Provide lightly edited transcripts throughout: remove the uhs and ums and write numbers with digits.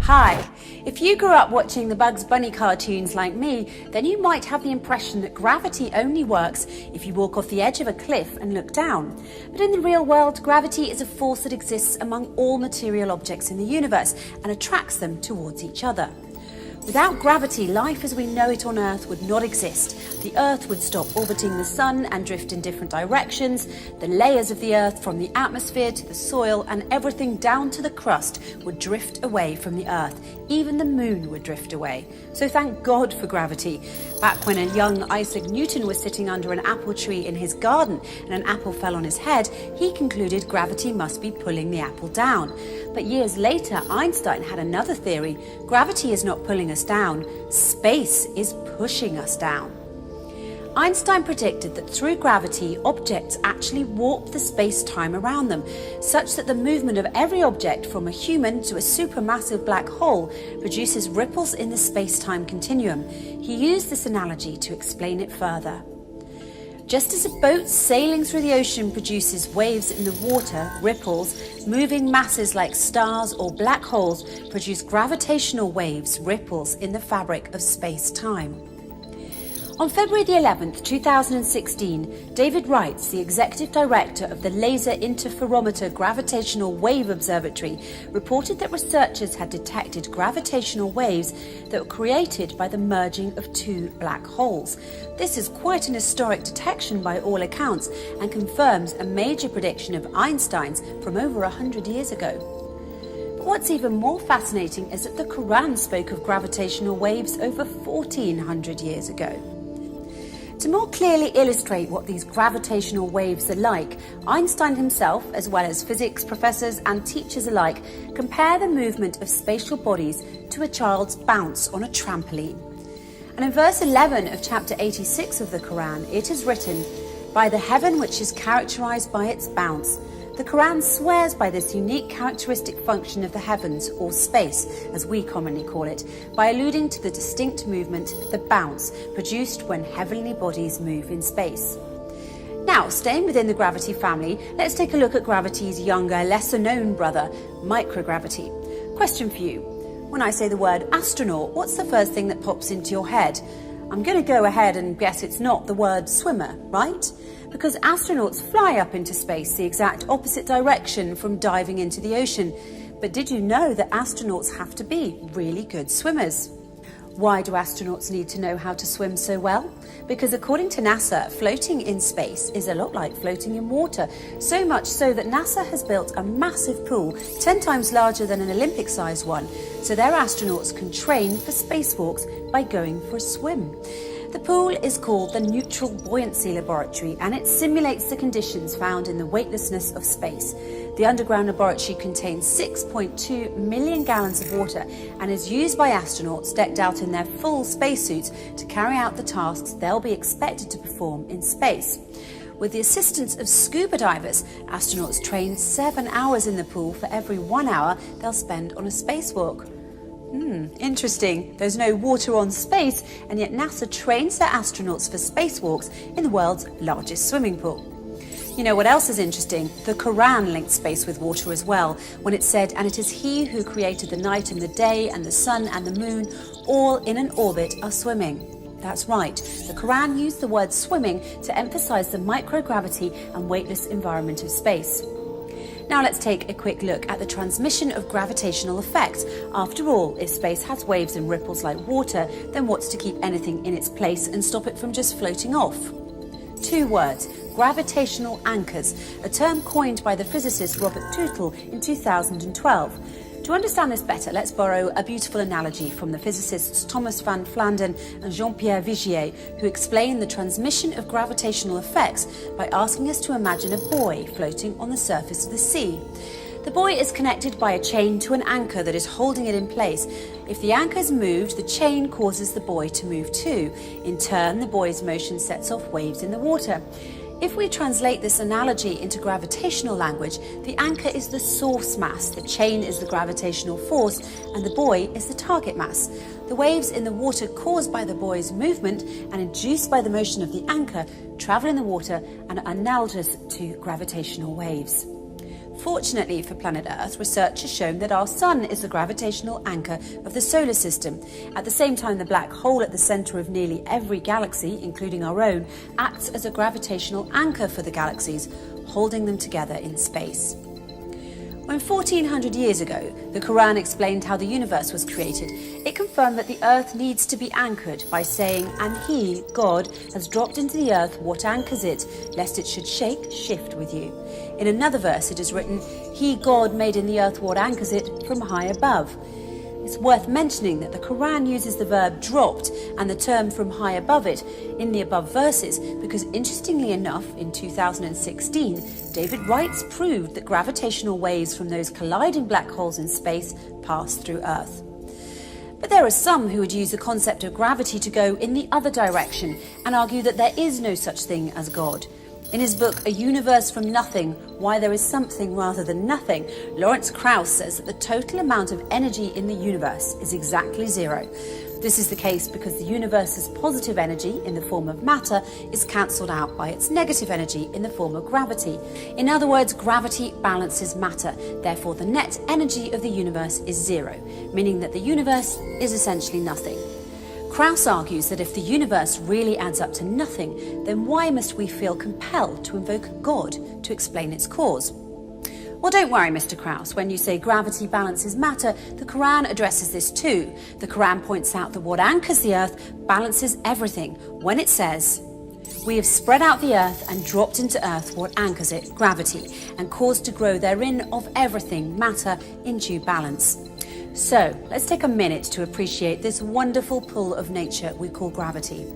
Hi! If you grew up watching the Bugs Bunny cartoons like me, then you might have the impression that gravity only works if you walk off the edge of a cliff and look down. But in the real world, gravity is a force that exists among all material objects in the universe and attracts them towards each other. Without gravity, life as we know it on Earth would not exist. The Earth would stop orbiting the Sun and drift in different directions. The layers of the Earth, from the atmosphere to the soil and everything down to the crust, would drift away from the Earth. Even the Moon would drift away. So thank God for gravity. Back when a young Isaac Newton was sitting under an apple tree in his garden and an apple fell on his head, he concluded gravity must be pulling the apple down. But years later, Einstein had another theory. Gravity is not pulling us down, space is pushing us down. Einstein predicted that through gravity, objects actually warp the space-time around them, such that the movement of every object from a human to a supermassive black hole produces ripples in the space-time continuum. He used this analogy to explain it further. Just as a boat sailing through the ocean produces waves in the water, ripples, moving masses like stars or black holes produce gravitational waves, ripples, in the fabric of space-time. On February the 11th, 2016, David Reitz, the executive director of the Laser Interferometer Gravitational Wave Observatory, reported that researchers had detected gravitational waves that were created by the merging of two black holes. This is quite an historic detection by all accounts and confirms a major prediction of Einstein's from over 100 years ago. But what's even more fascinating is that the Quraan spoke of gravitational waves over 1400 years ago. To more clearly illustrate what these gravitational waves are like, Einstein himself, as well as physics professors and teachers alike, compare the movement of spatial bodies to a child's bounce on a trampoline. And in verse 11 of chapter 86 of the Quraan, it is written, "By the heaven which is characterized by its bounce." The Quraan swears by this unique characteristic function of the heavens, or space, as we commonly call it, by alluding to the distinct movement, the bounce, produced when heavenly bodies move in space. Now, staying within the gravity family, let's take a look at gravity's younger, lesser-known brother, microgravity. Question for you. When I say the word astronaut, what's the first thing that pops into your head? I'm going to go ahead and guess it's not the word swimmer, right? Because astronauts fly up into space, the exact opposite direction from diving into the ocean. But did you know that astronauts have to be really good swimmers? Why do astronauts need to know how to swim so well? Because according to NASA, floating in space is a lot like floating in water. So much so that NASA has built a massive pool, 10 times larger than an Olympic-sized one, so their astronauts can train for spacewalks by going for a swim. The pool is called the Neutral Buoyancy Laboratory, and it simulates the conditions found in the weightlessness of space. The underground laboratory contains 6.2 million gallons of water and is used by astronauts decked out in their full spacesuits to carry out the tasks they'll be expected to perform in space. With the assistance of scuba divers, astronauts train 7 hours in the pool for every 1 hour they'll spend on a spacewalk. Interesting. There's no water on space, and yet NASA trains their astronauts for spacewalks in the world's largest swimming pool. You know what else is interesting? The Quraan linked space with water as well, when it said, "And it is He who created the night and the day, and the sun and the moon, all in an orbit are swimming." That's right. The Quraan used the word swimming to emphasize the microgravity and weightless environment of space. Now let's take a quick look at the transmission of gravitational effects. After all, if space has waves and ripples like water, then what's to keep anything in its place and stop it from just floating off? 2 words: gravitational anchors, a term coined by the physicist Robert Tootle in 2012. To understand this better, let's borrow a beautiful analogy from the physicists Thomas van Flandern and Jean-Pierre Vigier, who explain the transmission of gravitational effects by asking us to imagine a buoy floating on the surface of the sea. The buoy is connected by a chain to an anchor that is holding it in place. If the anchor is moved, the chain causes the buoy to move too. In turn, the buoy's motion sets off waves in the water. If we translate this analogy into gravitational language, the anchor is the source mass, the chain is the gravitational force, and the buoy is the target mass. The waves in the water caused by the buoy's movement and induced by the motion of the anchor travel in the water and are analogous to gravitational waves. Fortunately for planet Earth, research has shown that our Sun is the gravitational anchor of the solar system. At the same time, the black hole at the centre of nearly every galaxy, including our own, acts as a gravitational anchor for the galaxies, holding them together in space. When 1400 years ago, the Quraan explained how the universe was created, it confirmed that the earth needs to be anchored by saying, "And he, God, has dropped into the earth what anchors it, lest it should shift with you." In another verse it is written, "He, God, made in the earth what anchors it from high above." It's worth mentioning that the Quraan uses the verb dropped and the term from high above it in the above verses because, interestingly enough, in 2016, David Wrights proved that gravitational waves from those colliding black holes in space pass through Earth. But there are some who would use the concept of gravity to go in the other direction and argue that there is no such thing as God. In his book, A Universe from Nothing, Why There Is Something Rather Than Nothing, Lawrence Krauss says that the total amount of energy in the universe is exactly zero. This is the case because the universe's positive energy in the form of matter is cancelled out by its negative energy in the form of gravity. In other words, gravity balances matter. Therefore, the net energy of the universe is zero, meaning that the universe is essentially nothing. Krauss argues that if the universe really adds up to nothing, then why must we feel compelled to invoke God to explain its cause? Well, don't worry, Mr. Krauss. When you say gravity balances matter, the Quraan addresses this too. The Quraan points out that what anchors the earth balances everything when it says, "We have spread out the earth and dropped into earth what anchors it, gravity, and caused to grow therein of everything, matter, in due balance." So, let's take a minute to appreciate this wonderful pull of nature we call gravity.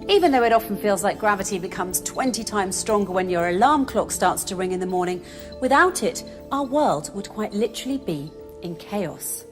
Even though it often feels like gravity becomes 20 times stronger when your alarm clock starts to ring in the morning, without it, our world would quite literally be in chaos.